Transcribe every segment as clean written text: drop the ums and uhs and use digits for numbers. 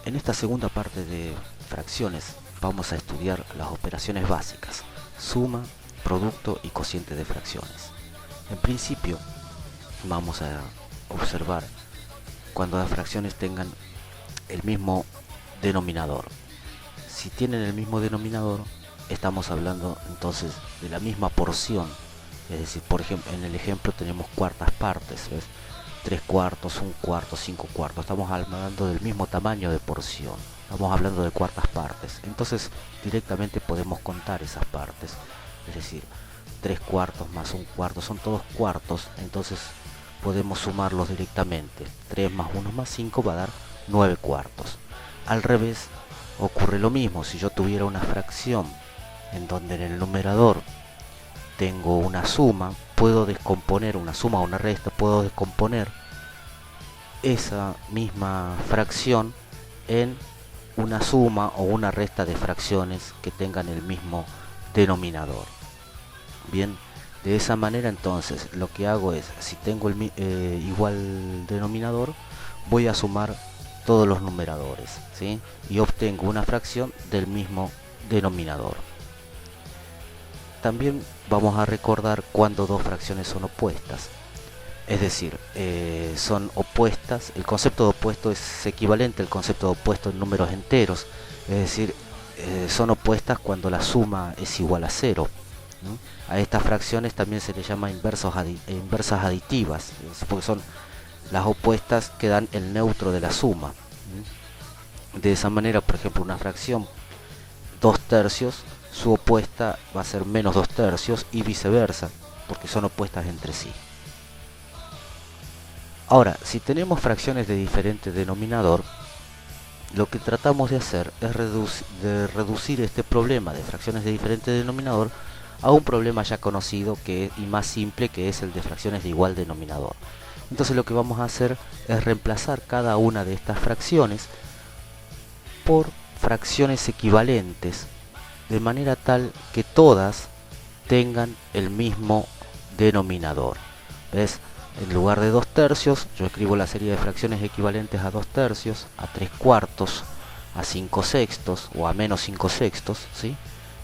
En esta segunda parte de fracciones vamos a estudiar las operaciones básicas, suma, producto y cociente de fracciones. En principio vamos a observar cuando las fracciones tengan el mismo denominador. Si tienen el mismo denominador, estamos hablando entonces de la misma porción. Es decir, por ejemplo, en el ejemplo tenemos cuartas partes, ¿ves? 3 cuartos, 1 cuarto, 5 cuartos. Estamos hablando del mismo tamaño de porción. Estamos hablando de cuartas partes. Entonces directamente podemos contar esas partes. Es decir, 3 cuartos más 1 cuarto son todos cuartos. Entonces podemos sumarlos directamente. 3 más 1 más 5 va a dar 9 cuartos. Al revés ocurre lo mismo. Si yo tuviera una fracción en donde en el numerador tengo una suma, puedo descomponer una suma o una resta, puedo descomponer esa misma fracción en una suma o una resta de fracciones que tengan el mismo denominador. Bien, de esa manera entonces lo que hago es, si tengo igual denominador, voy a sumar todos los numeradores, ¿sí? Y obtengo una fracción del mismo denominador. También vamos a recordar cuando dos fracciones son opuestas. Es decir, son opuestas. El concepto de opuesto es equivalente al concepto de opuesto en números enteros. Es decir, son opuestas cuando la suma es igual a 0. ¿No? A estas fracciones también se les llama inversas aditivas, porque son las opuestas que dan el neutro de la suma. De esa manera, por ejemplo, una fracción 2 tercios, su opuesta va a ser menos 2 tercios y viceversa, porque son opuestas entre sí. Ahora, si tenemos fracciones de diferente denominador, lo que tratamos de hacer es reducir este problema de fracciones de diferente denominador a un problema ya conocido y más simple, que es el de fracciones de igual denominador. Entonces lo que vamos a hacer es reemplazar cada una de estas fracciones por fracciones equivalentes, de manera tal que todas tengan el mismo denominador. ¿Ves? En lugar de 2 tercios, yo escribo la serie de fracciones equivalentes a 2 tercios, a 3 cuartos, a 5 sextos o a menos 5 sextos, ¿sí?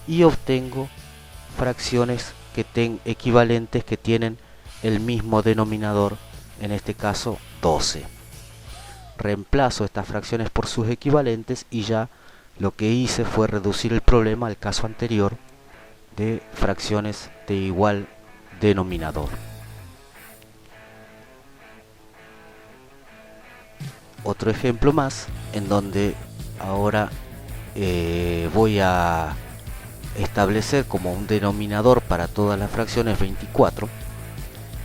Y obtengo fracciones equivalentes que tienen el mismo denominador, en este caso 12. Reemplazo estas fracciones por sus equivalentes y ya lo que hice fue reducir el problema al caso anterior de fracciones de igual denominador. Otro ejemplo más en donde ahora voy a establecer como un denominador para todas las fracciones 24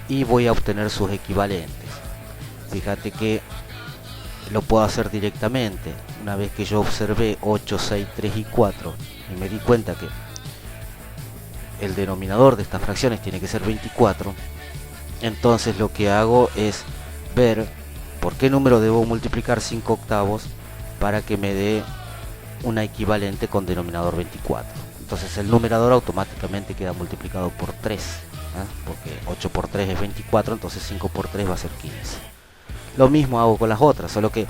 y voy a obtener sus equivalentes. Fíjate que lo puedo hacer directamente. Una vez que yo observé 8, 6, 3 y 4 y me di cuenta que el denominador de estas fracciones tiene que ser 24, entonces lo que hago es ver por qué número debo multiplicar 5 octavos para que me dé una equivalente con denominador 24. Entonces el numerador automáticamente queda multiplicado por 3, porque 8 por 3 es 24, entonces 5 por 3 va a ser 15. Lo mismo hago con las otras, solo que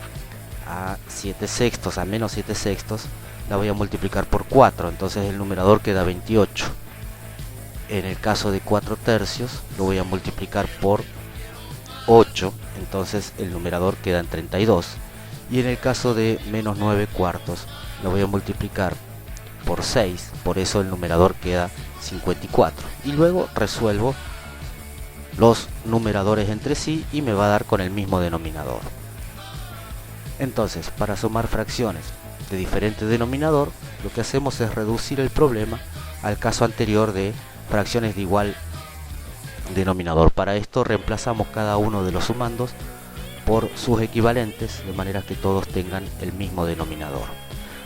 a 7 sextos, a menos 7 sextos, la voy a multiplicar por 4, entonces el numerador queda 28. En el caso de 4 tercios, lo voy a multiplicar por 8, entonces el numerador queda en 32. Y en el caso de menos 9 cuartos, lo voy a multiplicar por 6, por eso el numerador queda 54. Y luego resuelvo los numeradores entre sí y me va a dar con el mismo denominador. Entonces, para sumar fracciones de diferente denominador, lo que hacemos es reducir el problema al caso anterior de fracciones de igual denominador. Para esto reemplazamos cada uno de los sumandos por sus equivalentes, de manera que todos tengan el mismo denominador.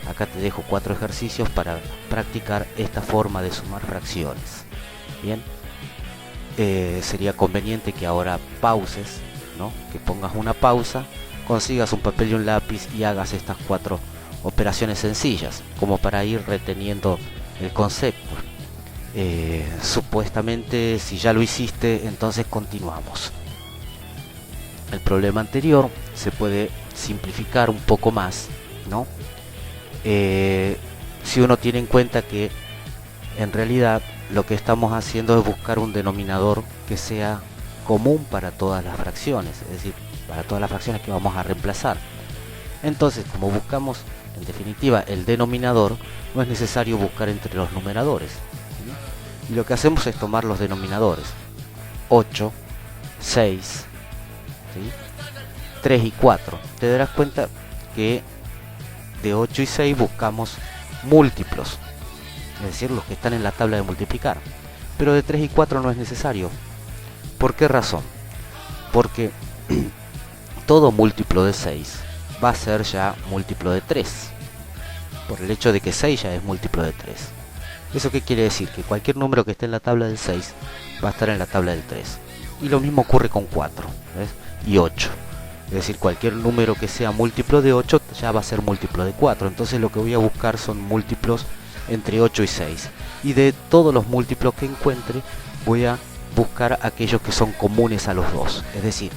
Acá te dejo 4 ejercicios para practicar esta forma de sumar fracciones. Bien, sería conveniente que ahora pauses, ¿no? Que pongas una pausa, consigas un papel y un lápiz y hagas estas 4 operaciones sencillas, como para ir reteniendo el concepto. Supuestamente, si ya lo hiciste, entonces continuamos. El problema anterior se puede simplificar un poco más ¿no? Si uno tiene en cuenta que en realidad lo que estamos haciendo es buscar un denominador que sea común para todas las fracciones, es decir, para todas las fracciones que vamos a reemplazar. Entonces, como buscamos en definitiva el denominador, no es necesario buscar entre los numeradores, ¿sí? Y lo que hacemos es tomar los denominadores 8, 6, ¿sí? 3 y 4. Te darás cuenta que de 8 y 6 buscamos múltiplos, es decir, los que están en la tabla de multiplicar. Pero de 3 y 4 no es necesario. ¿Por qué razón? Porque todo múltiplo de 6 va a ser ya múltiplo de 3. Por el hecho de que 6 ya es múltiplo de 3. ¿Eso qué quiere decir? Que cualquier número que esté en la tabla del 6 va a estar en la tabla del 3. Y lo mismo ocurre con 4, ¿ves? Y 8. Es decir, cualquier número que sea múltiplo de 8 ya va a ser múltiplo de 4. Entonces lo que voy a buscar son múltiplos entre 8 y 6. Y de todos los múltiplos que encuentre, voy a buscar aquellos que son comunes a los dos. Es decir,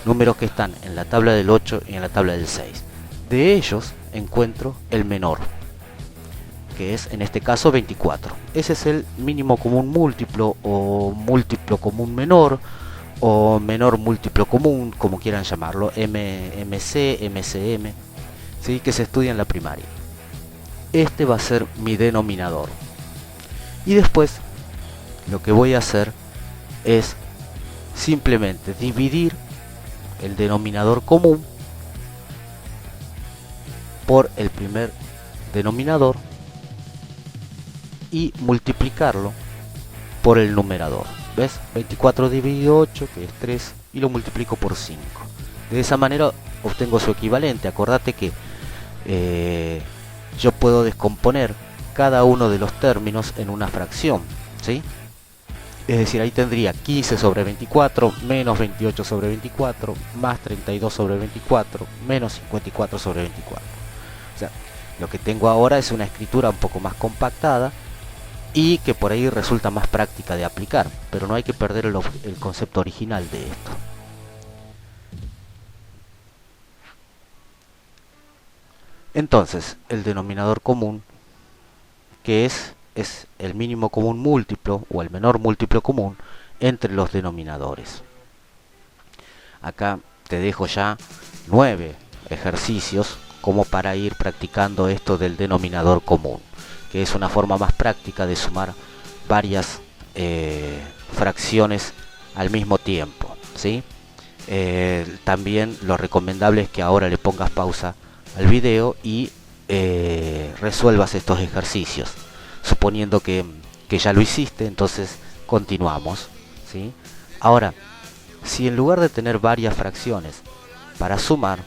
números que están en la tabla del 8 y en la tabla del 6. De ellos encuentro el menor, que es en este caso 24. Ese es el mínimo común múltiplo, o múltiplo común menor, o menor múltiplo común, como quieran llamarlo, MMC, MCM, ¿sí? Que se estudia en la primaria. Este va a ser mi denominador. Y después lo que voy a hacer es simplemente dividir el denominador común por el primer denominador y multiplicarlo por el numerador. ¿Ves? 24 dividido 8, que es 3, y lo multiplico por 5. De esa manera obtengo su equivalente. Acordate que yo puedo descomponer cada uno de los términos en una fracción, ¿sí? Es decir, ahí tendría 15 sobre 24, menos 28 sobre 24, más 32 sobre 24, menos 54 sobre 24. O sea, lo que tengo ahora es una escritura un poco más compactada y que por ahí resulta más práctica de aplicar, pero no hay que perder el concepto original de esto. Entonces, el denominador común, que es el mínimo común múltiplo o el menor múltiplo común entre los denominadores. Acá te dejo ya 9 ejercicios como para ir practicando esto del denominador común, que es una forma más práctica de sumar varias fracciones al mismo tiempo, ¿sí? También lo recomendable es que ahora le pongas pausa al video y resuelvas estos ejercicios. Suponiendo que ya lo hiciste, entonces continuamos, ¿sí? Ahora, si en lugar de tener varias fracciones para sumar,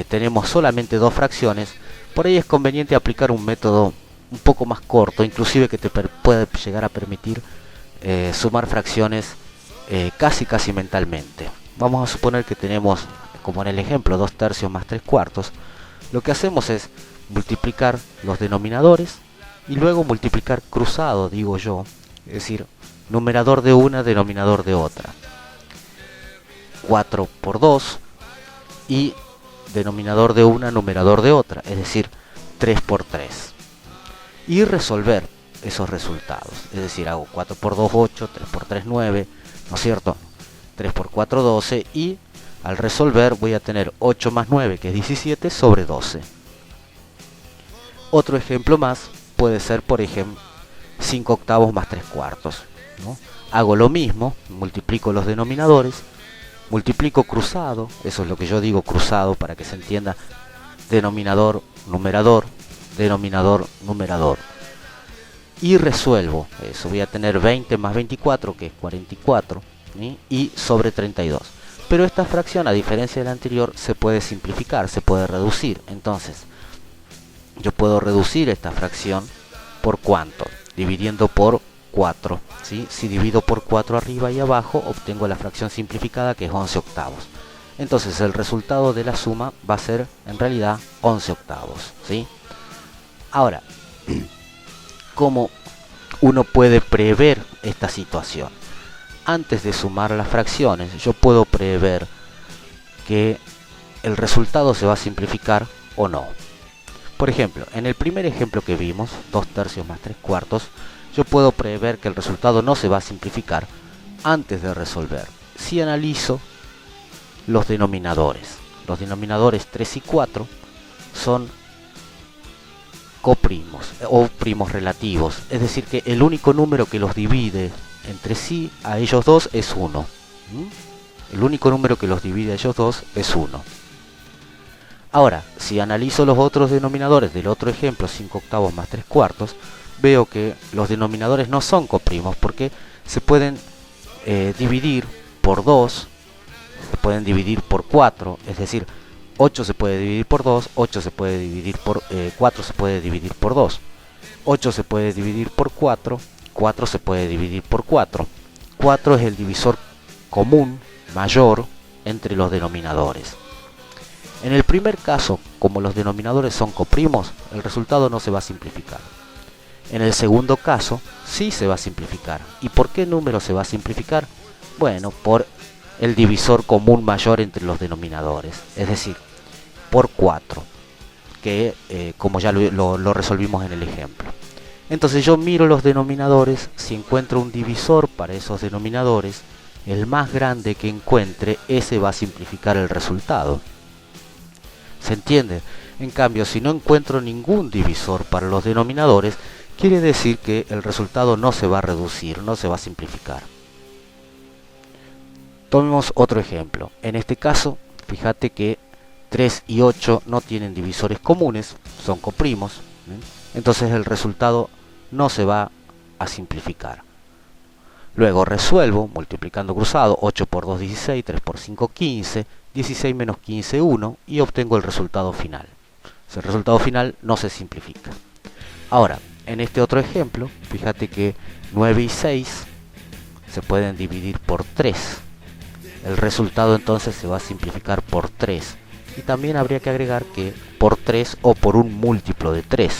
tenemos solamente dos fracciones, por ahí es conveniente aplicar un método un poco más corto, inclusive que te puede llegar a permitir sumar fracciones casi mentalmente. Vamos a suponer que tenemos, como en el ejemplo, 2 tercios más 3 cuartos. Lo que hacemos es multiplicar los denominadores y luego multiplicar cruzado, digo yo, es decir, numerador de una, denominador de otra. 4 por 2 y denominador de una, numerador de otra, es decir, 3 por 3. Y resolver esos resultados, es decir, hago 4 por 2, 8, 3 por 3, 9, ¿no es cierto? 3 por 4, 12, y al resolver voy a tener 8 más 9, que es 17, sobre 12. Otro ejemplo más puede ser, por ejemplo, 5 octavos más 3 cuartos, ¿no? Hago lo mismo, multiplico los denominadores, multiplico cruzado, eso es lo que yo digo cruzado para que se entienda, denominador, numerador, denominador, numerador. Y resuelvo eso, voy a tener 20 más 24, que es 44, ¿sí? Y sobre 32. Pero esta fracción, a diferencia de la anterior, se puede simplificar, se puede reducir. Entonces, yo puedo reducir esta fracción por ¿cuánto? Dividiendo por 4, ¿sí? Si divido por 4 arriba y abajo, obtengo la fracción simplificada, que es 11 octavos. Entonces el resultado de la suma va a ser en realidad 11 octavos, ¿sí? Ahora, ¿cómo uno puede prever esta situación? Antes de sumar las fracciones, yo puedo prever que el resultado se va a simplificar o no. Por ejemplo, en el primer ejemplo que vimos, 2/3 más 3/4, yo puedo prever que el resultado no se va a simplificar antes de resolver. Si analizo los denominadores 3 y 4 son coprimos o primos relativos, es decir que el único número que los divide entre sí a ellos dos es 1. El único número que los divide a ellos dos es 1. Ahora, si analizo los otros denominadores del otro ejemplo, 5/8 más 3/4, veo que los denominadores no son coprimos porque se pueden dividir por 2, se pueden dividir por 4, es decir, 8 se puede dividir por 2, 8 se puede dividir por 4 se puede dividir por 2, 8 se puede dividir por 4, 4 se puede dividir por 4. 4 es el divisor común mayor entre los denominadores. En el primer caso, como los denominadores son coprimos, el resultado no se va a simplificar. En el segundo caso, sí se va a simplificar. ¿Y por qué número se va a simplificar? Bueno, por el divisor común mayor entre los denominadores, es decir, por 4, que como ya lo resolvimos en el ejemplo. Entonces yo miro los denominadores, si encuentro un divisor para esos denominadores, el más grande que encuentre, ese va a simplificar el resultado. ¿Se entiende? En cambio, si no encuentro ningún divisor para los denominadores, quiere decir que el resultado no se va a reducir, no se va a simplificar. Tomemos otro ejemplo. En este caso, fíjate que 3 y 8 no tienen divisores comunes, son coprimos, entonces el resultado no se va a simplificar. Luego resuelvo multiplicando cruzado, 8 por 2 16, 3 por 5 15, 16 menos 15 1 y obtengo el resultado final. El resultado final no se simplifica. Ahora, en este otro ejemplo, fíjate que 9 y 6 se pueden dividir por 3. El resultado entonces se va a simplificar por 3. Y también habría que agregar que por 3 o por un múltiplo de 3.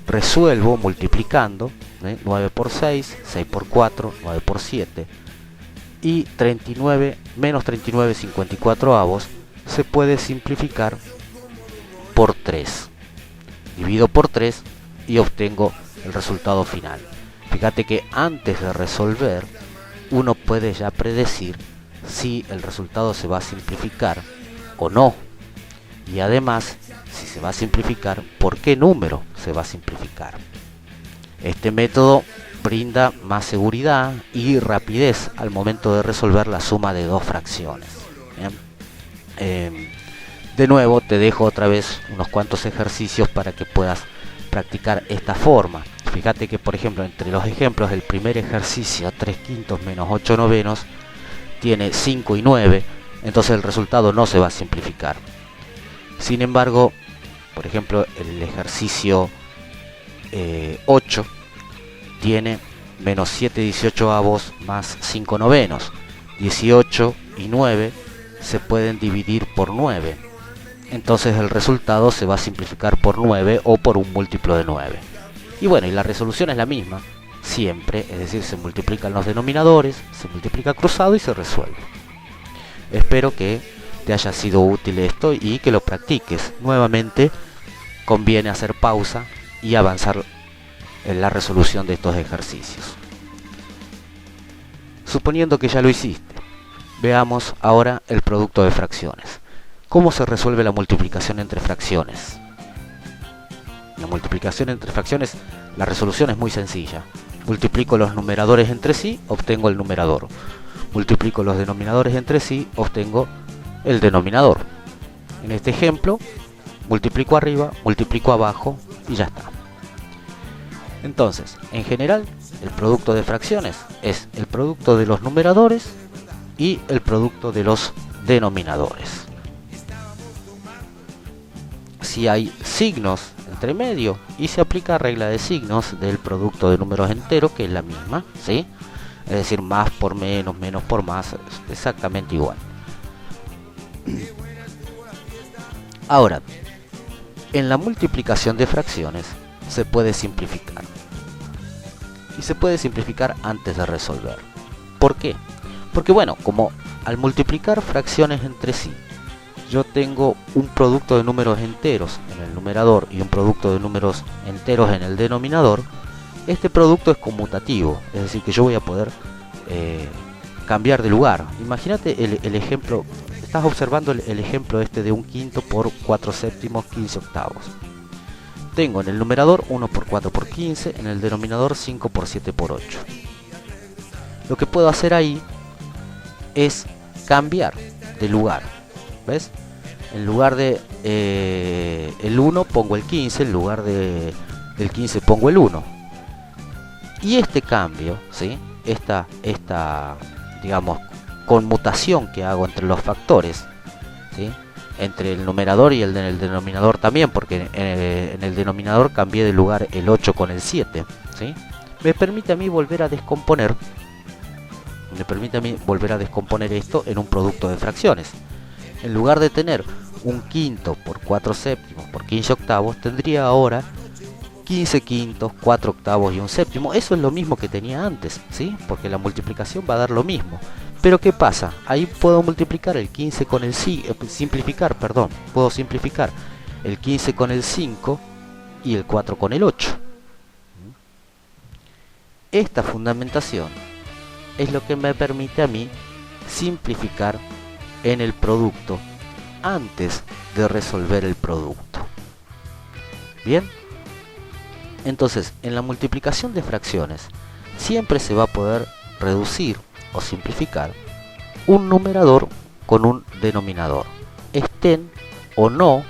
Resuelvo multiplicando 9 por 6, 6 por 4, 9 por 7. Y 39 menos 39 54avos se puede simplificar por 3. Divido por 3 y obtengo el resultado final. Fíjate que antes de resolver, uno puede ya predecir si el resultado se va a simplificar o no. Y además, si se va a simplificar, ¿por qué número se va a simplificar? Este método brinda más seguridad y rapidez al momento de resolver la suma de dos fracciones. De nuevo, te dejo otra vez unos cuantos ejercicios para que puedas practicar esta forma. Fíjate que, por ejemplo, entre los ejemplos, el primer ejercicio, 3/5 menos 8/9, tiene 5 y 9, entonces el resultado no se va a simplificar. Sin embargo, por ejemplo, el ejercicio 8 tiene menos 7 18avos más 5 novenos. 18 y 9 se pueden dividir por 9. Entonces el resultado se va a simplificar por 9 o por un múltiplo de 9. Y bueno, y la resolución es la misma, siempre, es decir, se multiplican los denominadores, se multiplica cruzado y se resuelve. Espero que te haya sido útil esto y que lo practiques. Nuevamente, conviene hacer pausa y avanzar en la resolución de estos ejercicios. Suponiendo que ya lo hiciste, veamos ahora el producto de fracciones. ¿Cómo se resuelve la multiplicación entre fracciones? La multiplicación entre fracciones, la resolución es muy sencilla. Multiplico los numeradores entre sí, obtengo el numerador. Multiplico los denominadores entre sí, obtengo el denominador. En este ejemplo, multiplico arriba, multiplico abajo y ya está. Entonces, en general, el producto de fracciones es el producto de los numeradores y el producto de los denominadores. Si hay signos entre medio y se aplica regla de signos del producto de números enteros, que es la misma, ¿sí? Es decir, más por menos, menos por más, es exactamente igual. Ahora, en la multiplicación de fracciones se puede simplificar. Y se puede simplificar antes de resolver. ¿Por qué? Porque bueno, como al multiplicar fracciones entre sí, yo tengo un producto de números enteros en el numerador y un producto de números enteros en el denominador, este producto es conmutativo, es decir, que yo voy a poder cambiar de lugar. Imagínate el ejemplo, estás observando el ejemplo este de un quinto por 4 séptimos 15 octavos. Tengo en el numerador 1 por 4 por 15, en el denominador 5 por 7 por 8. Lo que puedo hacer ahí es cambiar de lugar. ¿Ves? En lugar de el 1 pongo el 15, en lugar del 15 pongo el 1. Y este cambio, ¿sí? esta digamos, conmutación que hago entre los factores, ¿sí? Entre el numerador y el denominador también, porque en el denominador cambié de lugar el 8 con el 7, ¿sí? Me permite a mí volver a descomponer esto en un producto de fracciones. En lugar de tener un quinto por 4 séptimos por 15 octavos, tendría ahora 15 quintos, 4 octavos y un séptimo. Eso es lo mismo que tenía antes, ¿sí? Porque la multiplicación va a dar lo mismo. Pero ¿qué pasa? Ahí puedo multiplicar el 15 con el puedo simplificar el 15 con el 5 y el 4 con el 8. Esta fundamentación es lo que me permite a mí simplificar en el producto antes de resolver el producto. Bien, entonces en la multiplicación de fracciones siempre se va a poder reducir o simplificar un numerador con un denominador, estén o no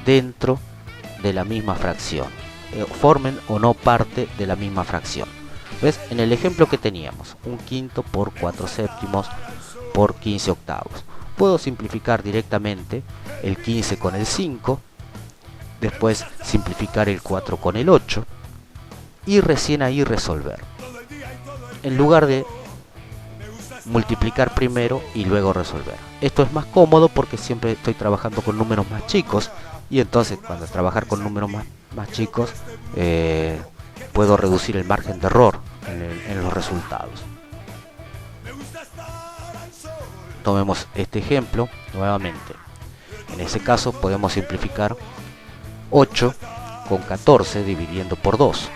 dentro de la misma fracción, formen o no parte de la misma fracción. ¿Ves? En el ejemplo que teníamos, un quinto por 4 séptimos por 15 octavos. Puedo simplificar directamente el 15 con el 5, después simplificar el 4 con el 8 y recién ahí resolver. En lugar de multiplicar primero y luego resolver. Esto es más cómodo porque siempre estoy trabajando con números más chicos y entonces cuando trabajar con números más chicos puedo reducir el margen de error en los resultados. Tomemos este ejemplo nuevamente. En ese caso podemos simplificar 8 con 14 dividiendo por 2.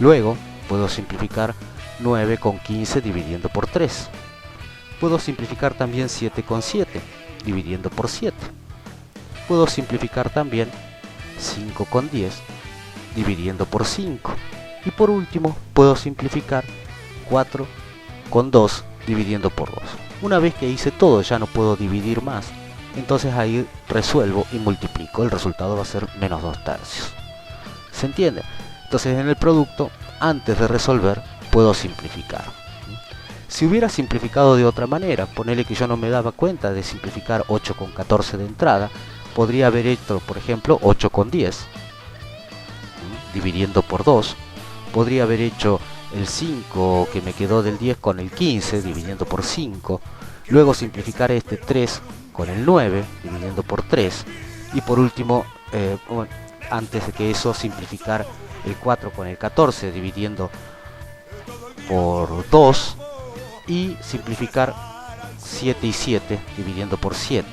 Luego puedo simplificar 9 con 15 dividiendo por 3. Puedo simplificar también 7 con 7 dividiendo por 7. Puedo simplificar también 5 con 10 dividiendo por 5. Y por último puedo simplificar 4 con 2 dividiendo por 2. Una vez que hice todo ya no puedo dividir más. Entonces ahí resuelvo y multiplico. El resultado va a ser menos 2 tercios. ¿Se entiende? Entonces en el producto, antes de resolver, puedo simplificar. Si hubiera simplificado de otra manera, ponele que yo no me daba cuenta de simplificar 8 con 14 de entrada, podría haber hecho, por ejemplo, 8 con 10, dividiendo por 2. Podría haber hecho el 5 que me quedó del 10 con el 15, dividiendo por 5. Luego simplificar este 3 con el 9, dividiendo por 3. Y por último, antes de que eso, simplificar el 4 con el 14, dividiendo por 2. Y simplificar 7 y 7 dividiendo por 7.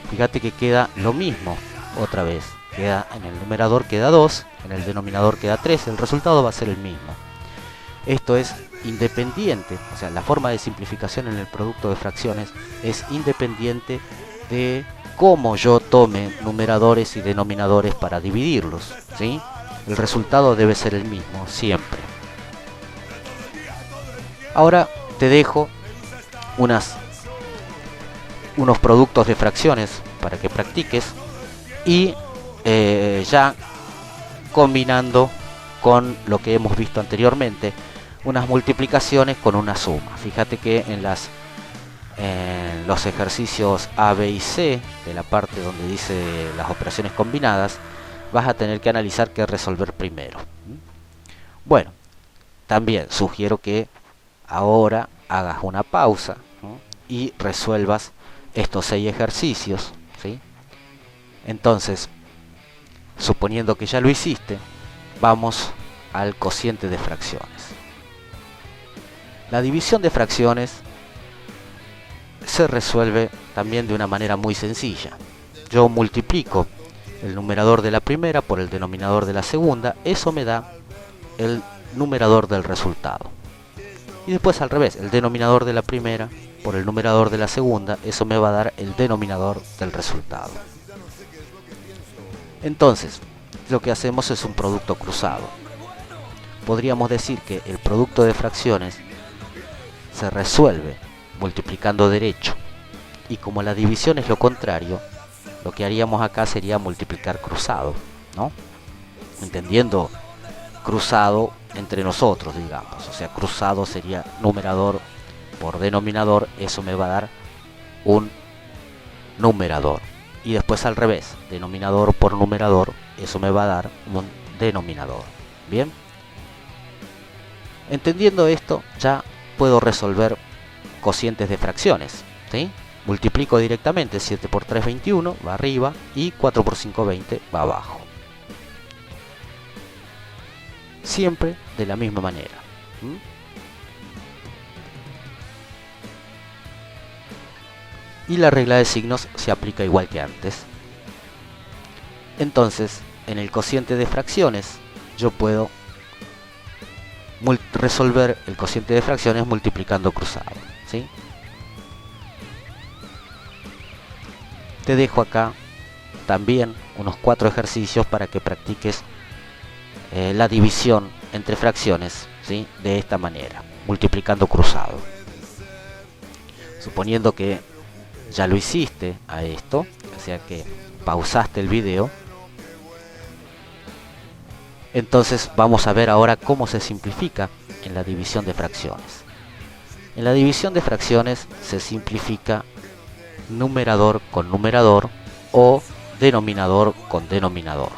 Fíjate que queda lo mismo otra vez. Queda en el numerador queda 2, en el denominador queda 3. El resultado va a ser el mismo. Esto es independiente, o sea, la forma de simplificación en el producto de fracciones es independiente de cómo yo tome numeradores y denominadores para dividirlos, ¿sí? El resultado debe ser el mismo siempre. Ahora te dejo unos productos de fracciones para que practiques y ya combinando con lo que hemos visto anteriormente, unas multiplicaciones con una suma. Fíjate que en los ejercicios A, B y C, de la parte donde dice las operaciones combinadas, vas a tener que analizar qué resolver primero. Bueno, también sugiero que ahora hagas una pausa, ¿no? Y resuelvas estos 6 ejercicios, ¿sí? Entonces, suponiendo que ya lo hiciste, vamos al cociente de fracciones. La división de fracciones se resuelve también de una manera muy sencilla. Yo multiplico el numerador de la primera por el denominador de la segunda, eso me da el numerador del resultado. Y después al revés, el denominador de la primera por el numerador de la segunda, eso me va a dar el denominador del resultado. Entonces, lo que hacemos es un producto cruzado. Podríamos decir que el producto de fracciones se resuelve multiplicando derecho, y como la división es lo contrario, lo que haríamos acá sería multiplicar cruzado, ¿no? Entendiendo cruzado entre nosotros, digamos. O sea, cruzado sería numerador por denominador, eso me va a dar un numerador. Y después al revés, denominador por numerador, eso me va a dar un denominador. Bien. Entendiendo esto, ya puedo resolver cocientes de fracciones, ¿sí? Multiplico directamente 7 por 3, 21, va arriba, y 4 por 5, 20, va abajo. Siempre de la misma manera. Y la regla de signos se aplica igual que antes. Entonces, en el cociente de fracciones, yo puedo resolver el cociente de fracciones multiplicando cruzado, ¿sí? Te dejo acá también unos 4 ejercicios para que practiques la división entre fracciones, ¿sí? De esta manera, multiplicando cruzado. Suponiendo que ya lo hiciste a esto, o sea que pausaste el video, entonces vamos a ver ahora cómo se simplifica en la división de fracciones. En la división de fracciones se simplifica numerador con numerador o denominador con denominador.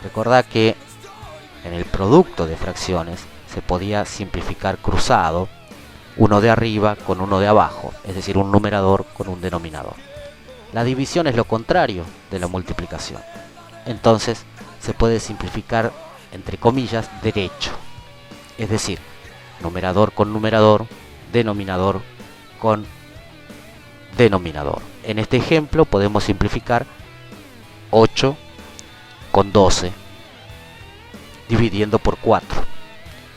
Recordá que en el producto de fracciones se podía simplificar cruzado, uno de arriba con uno de abajo, es decir, un numerador con un denominador. La división es lo contrario de la multiplicación. Entonces se puede simplificar, entre comillas, derecho. Es decir, numerador con numerador, denominador con denominador. En este ejemplo podemos simplificar 8 con 12, dividiendo por 4.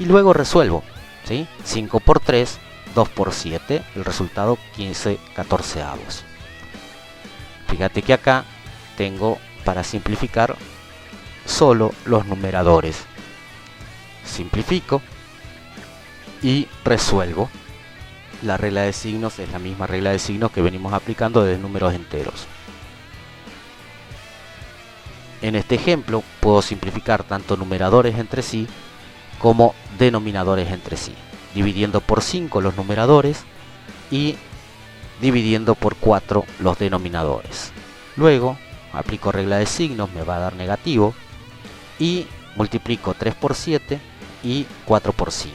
Y luego resuelvo, ¿sí? 5 por 3, 2 por 7, el resultado 15 catorceavos. Fíjate que acá tengo para simplificar solo los numeradores. Simplifico y resuelvo. La regla de signos es la misma regla de signos que venimos aplicando desde números enteros. En este ejemplo puedo simplificar tanto numeradores entre sí como denominadores entre sí, dividiendo por 5 los numeradores y dividiendo por 4 los denominadores. Luego aplico regla de signos, me va a dar negativo, y multiplico 3 por 7 y 4 por 5.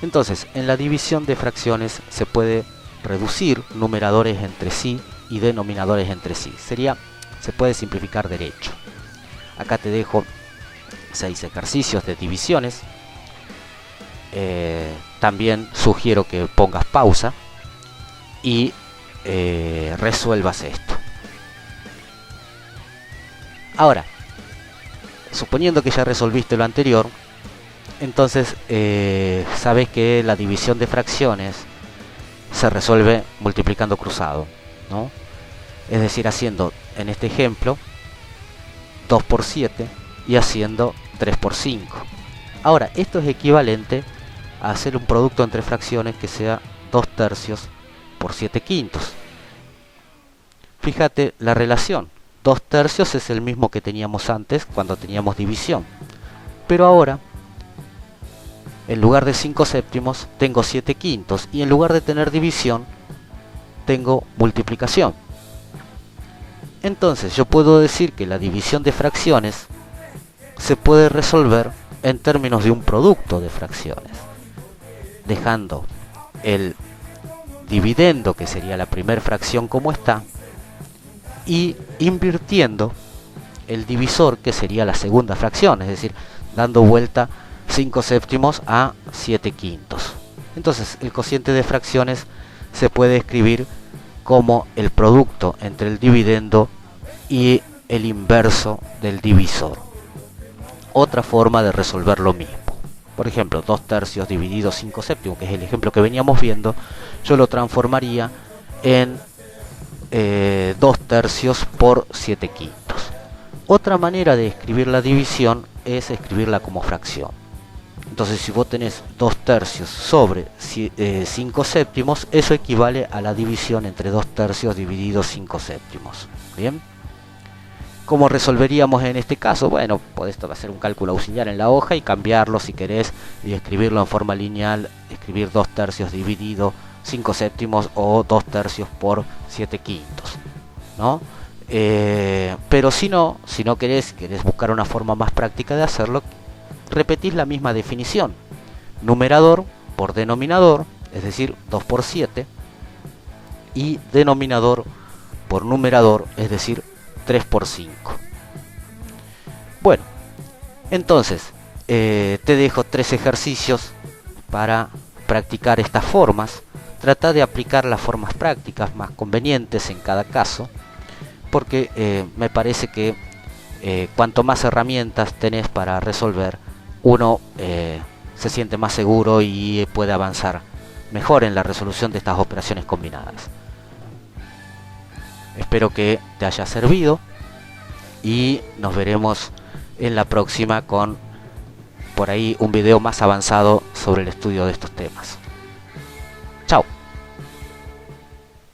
Entonces, en la división de fracciones se puede reducir numeradores entre sí y denominadores entre sí. Se puede simplificar derecho. Acá te dejo 6 ejercicios de divisiones. También sugiero que pongas pausa y resuelvas esto. Ahora, suponiendo que ya resolviste lo anterior, entonces sabes que la división de fracciones se resuelve multiplicando cruzado, ¿no? Es decir, haciendo en este ejemplo 2 por 7 y haciendo 3 por 5. Ahora, esto es equivalente a hacer un producto entre fracciones que sea 2 tercios por 7 quintos. Fíjate la relación. 2 tercios es el mismo que teníamos antes cuando teníamos división. Pero ahora, en lugar de 5 séptimos, tengo 7 quintos. Y en lugar de tener división, tengo multiplicación. Entonces yo puedo decir que la división de fracciones se puede resolver en términos de un producto de fracciones, dejando el dividendo, que sería la primera fracción, como está, y invirtiendo el divisor, que sería la segunda fracción, es decir, dando vuelta 5 séptimos a 7 quintos. Entonces el cociente de fracciones se puede escribir como el producto entre el dividendo y el inverso del divisor. Otra forma de resolver lo mismo. Por ejemplo, 2 tercios dividido 5 séptimos, que es el ejemplo que veníamos viendo, yo lo transformaría en 2 tercios por 7 quintos. Otra manera de escribir la división es escribirla como fracción. Entonces, si vos tenés 2 tercios sobre 5 séptimos, eso equivale a la división entre 2 tercios dividido 5 séptimos. ¿Bien? ¿Cómo resolveríamos en este caso? Bueno, podés hacer un cálculo auxiliar en la hoja y cambiarlo si querés y escribirlo en forma lineal, escribir 2 tercios dividido 5 séptimos o 2 tercios por 7 quintos, ¿no? Pero si no querés buscar una forma más práctica de hacerlo, repetís la misma definición. Numerador por denominador, es decir, 2 por 7, y denominador por numerador, es decir, 3 por 5. Bueno, entonces te dejo 3 ejercicios para practicar estas formas. Trata de aplicar las formas prácticas más convenientes en cada caso, porque me parece que cuanto más herramientas tenés para resolver, uno se siente más seguro y puede avanzar mejor en la resolución de estas operaciones combinadas. Espero que te haya servido y nos veremos en la próxima con por ahí un video más avanzado sobre el estudio de estos temas.